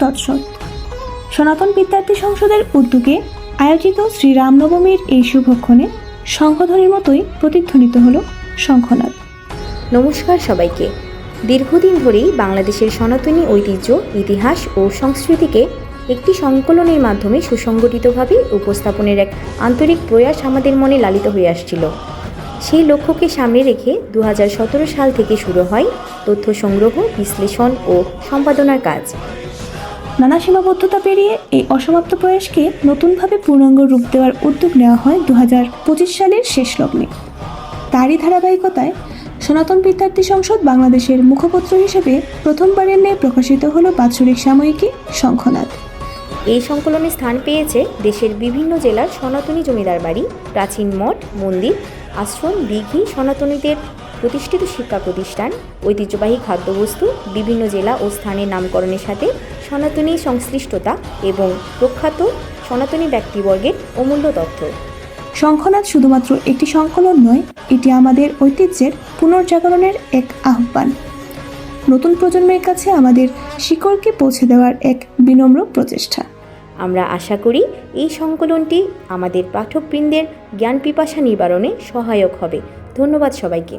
তৎসৎ। সনাতন বিদ্যার্থী সংসদের উদ্যোগে আয়োজিত শ্রী রামনবমীর এই শুভক্ষণে শঙ্খধ্বনির মতোই প্রতিধ্বনিত হল শঙ্খনাদ। নমস্কার সবাইকে। দীর্ঘদিন ধরেই বাংলাদেশের সনাতনী ঐতিহ্য, ইতিহাস ও সংস্কৃতিকে একটি সংকলনের মাধ্যমে সুসংগঠিতভাবে উপস্থাপনের এক আন্তরিক প্রয়াস আমাদের মনে লালিত হয়ে আসছিল। সেই লক্ষ্যকে সামনে রেখে 2017 সাল থেকে শুরু হয় তথ্য সংগ্রহ, বিশ্লেষণ ও সম্পাদনার কাজ। নানা সীমাবদ্ধতা পেরিয়ে এই অসমাপ্ত প্রয়াসকে নতুনভাবে পূর্ণাঙ্গ রূপ দেওয়ার উদ্যোগ নেওয়া হয় 2025 সালের শেষ লগ্নে। তারই ধারাবাহিকতায় সনাতন বিদ্যার্থী সংসদ বাংলাদেশের মুখপত্র হিসেবে প্রথমবারের ন্যায় প্রকাশিত হলো বাৎসরিক সাময়িকী শঙ্খনাদ। এই সংকলনে স্থান পেয়েছে দেশের বিভিন্ন জেলার সনাতনী জমিদার বাড়ি, প্রাচীন মঠ, মন্দির, আশ্রম, দিঘি, সনাতনীদের প্রতিষ্ঠিত শিক্ষা প্রতিষ্ঠান, ঐতিহ্যবাহী খাদ্যবস্তু, বিভিন্ন জেলা ও স্থানের নামকরণের সাথে সনাতনী সংশ্লিষ্টতা এবং প্রখ্যাত সনাতনী ব্যক্তিবর্গের অমূল্য তথ্য। শঙ্খনাদ শুধুমাত্র একটি সংকলন নয়, এটি আমাদের ঐতিহ্যের পুনর্জাগরণের এক আহ্বান, নতুন প্রজন্মের কাছে আমাদের শিকড়কে পৌঁছে দেওয়ার এক বিনম্র প্রচেষ্টা। আমরা আশা করি এই সংকলনটি আমাদের পাঠকবৃন্দের জ্ঞান পিপাসা নিবারণে সহায়ক হবে। ধন্যবাদ সবাইকে।